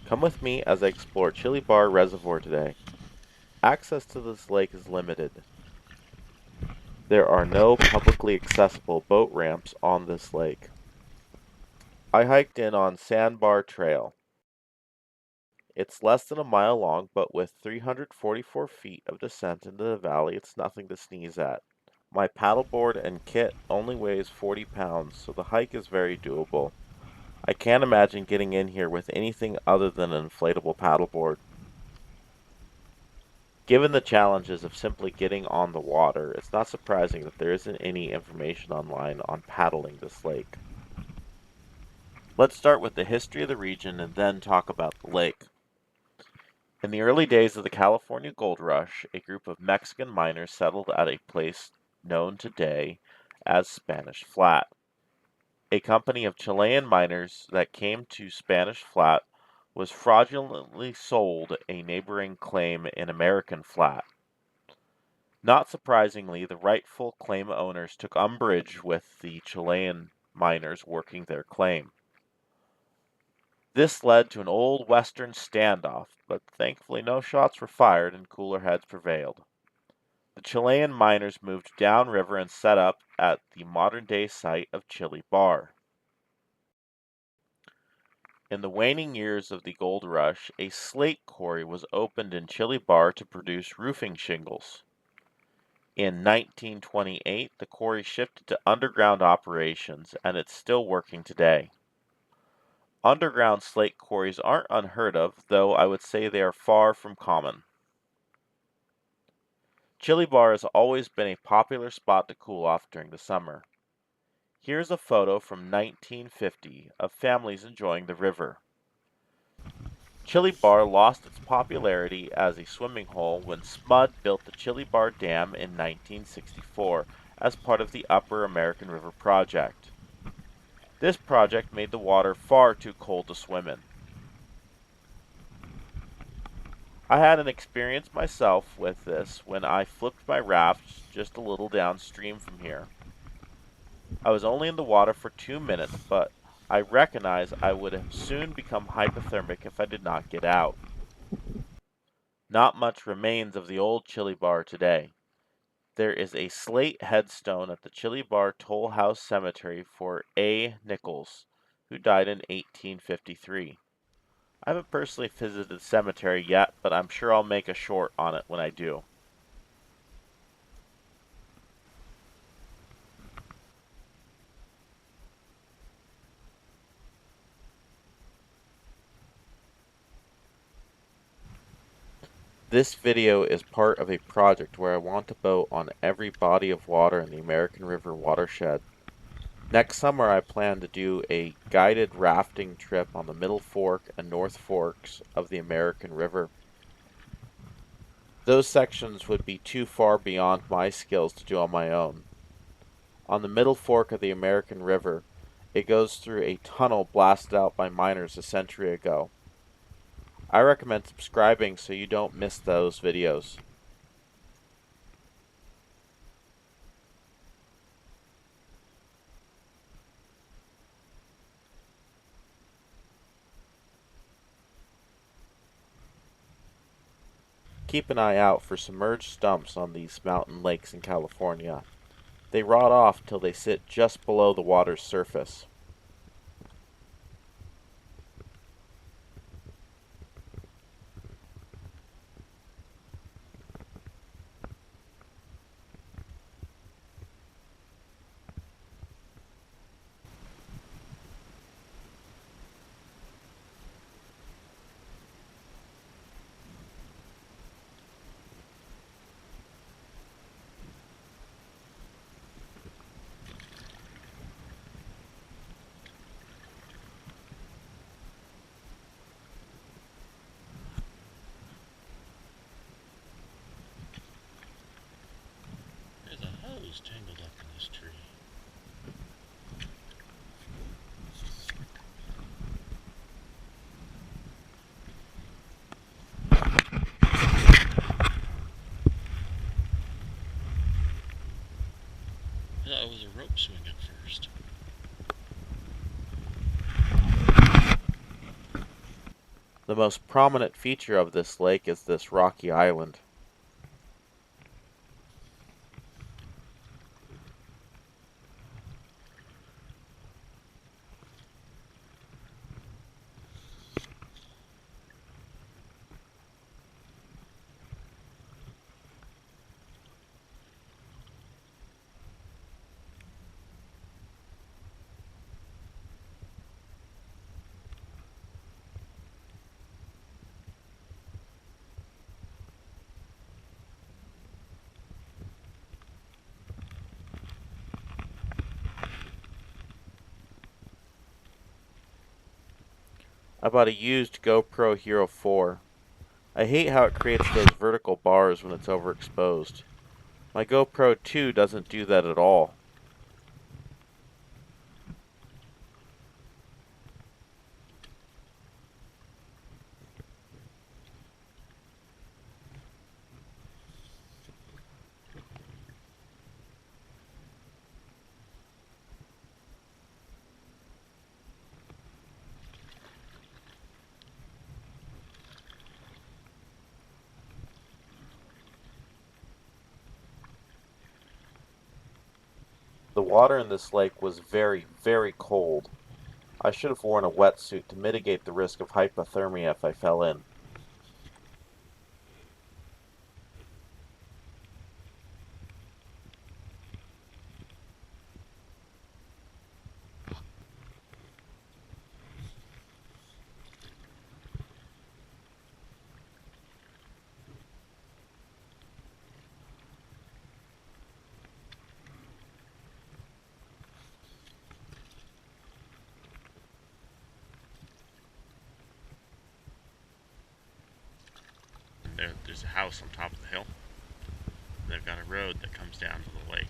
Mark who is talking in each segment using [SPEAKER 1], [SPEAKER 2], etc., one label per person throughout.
[SPEAKER 1] Come with me as I explore Chili Bar Reservoir today. Access to this lake is limited. There are no publicly accessible boat ramps on this lake. I hiked in on Sandbar Trail. It's less than a mile long, but with 344 feet of descent into the valley, it's nothing to sneeze at. My paddleboard and kit only weighs 40 pounds, so the hike is very doable. I can't imagine getting in here with anything other than an inflatable paddleboard. Given the challenges of simply getting on the water, it's not surprising that there isn't any information online on paddling this lake. Let's start with the history of the region and then talk about the lake. In the early days of the California Gold Rush, a group of Mexican miners settled at a place known today as Spanish Flat. A company of Chilean miners that came to Spanish Flat was fraudulently sold a neighboring claim in American Flat. Not surprisingly, the rightful claim owners took umbrage with the Chilean miners working their claim. This led to an old Western standoff, but thankfully no shots were fired and cooler heads prevailed. The Chilean miners moved downriver and set up at the modern-day site of Chili Bar. In the waning years of the gold rush, a slate quarry was opened in Chili Bar to produce roofing shingles. In 1928, the quarry shifted to underground operations, and it's still working today. Underground slate quarries aren't unheard of, though I would say they are far from common. Chili Bar has always been a popular spot to cool off during the summer. Here's a photo from 1950 of families enjoying the river. Chili Bar lost its popularity as a swimming hole when SMUD built the Chili Bar Dam in 1964 as part of the Upper American River Project. This project made the water far too cold to swim in. I had an experience myself with this when I flipped my raft just a little downstream from here. I was only in the water for 2 minutes, but I recognize I would have soon become hypothermic if I did not get out. Not much remains of the old Chili Bar today. There is a slate headstone at the Chili Bar Toll House Cemetery for A. Nichols, who died in 1853. I haven't personally visited the cemetery yet, but I'm sure I'll make a short on it when I do. This video is part of a project where I want to boat on every body of water in the American River watershed. Next summer I plan to do a guided rafting trip on the Middle Fork and North Forks of the American River. Those sections would be too far beyond my skills to do on my own. On the Middle Fork of the American River, it goes through a tunnel blasted out by miners a century ago. I recommend subscribing so you don't miss those videos. Keep an eye out for submerged stumps on these mountain lakes in California. They rot off till they sit just below the water's surface.
[SPEAKER 2] There's a hose tangled up in this tree. I thought it was a rope swing at first.
[SPEAKER 1] The most prominent feature of this lake is this rocky island. I bought a used GoPro Hero 4. I hate how it creates those vertical bars when it's overexposed. My GoPro 2 doesn't do that at all. The water in this lake was very, very cold. I should have worn a wetsuit to mitigate the risk of hypothermia if I fell in.
[SPEAKER 2] There's a house on top of the hill. They've got a road that comes down to the lake.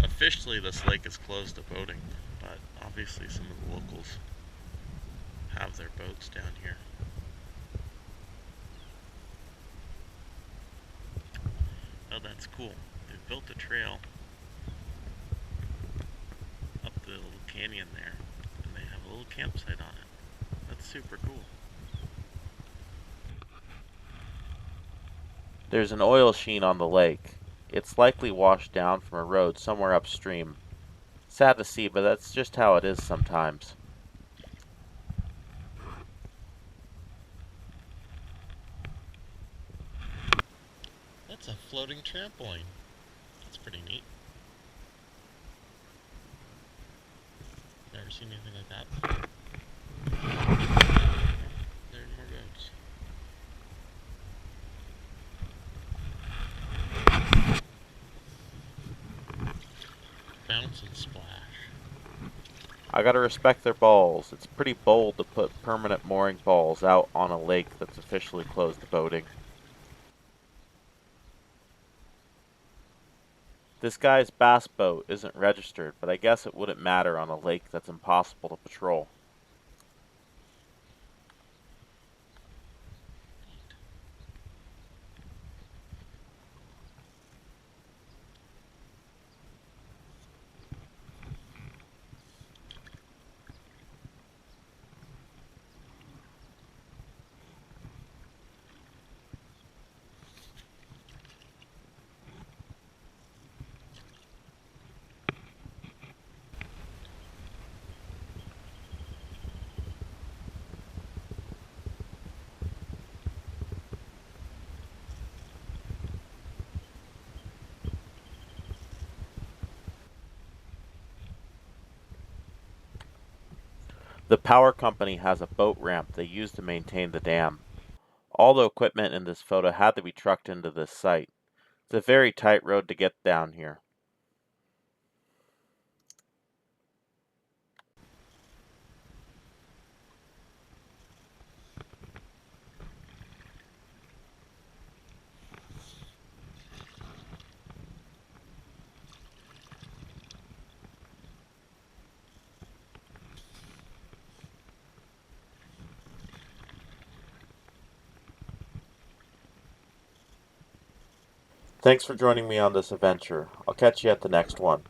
[SPEAKER 2] Officially, this lake is closed to boating, but obviously some of the locals have their boats down here. Oh, that's cool. They've built a trail up the little canyon there, and they have a little campsite on it. That's super cool.
[SPEAKER 1] There's an oil sheen on the lake. It's likely washed down from a road somewhere upstream. Sad to see, but that's just how it is sometimes.
[SPEAKER 2] That's a floating trampoline. That's pretty neat. Never seen anything like that before. There are more boats. Bounce and splash.
[SPEAKER 1] I gotta respect their balls. It's pretty bold to put permanent mooring balls out on a lake that's officially closed to boating. This guy's bass boat isn't registered, but I guess it wouldn't matter on a lake that's impossible to patrol. The power company has a boat ramp they use to maintain the dam. All the equipment in this photo had to be trucked into this site. It's a very tight road to get down here. Thanks for joining me on this adventure. I'll catch you at the next one.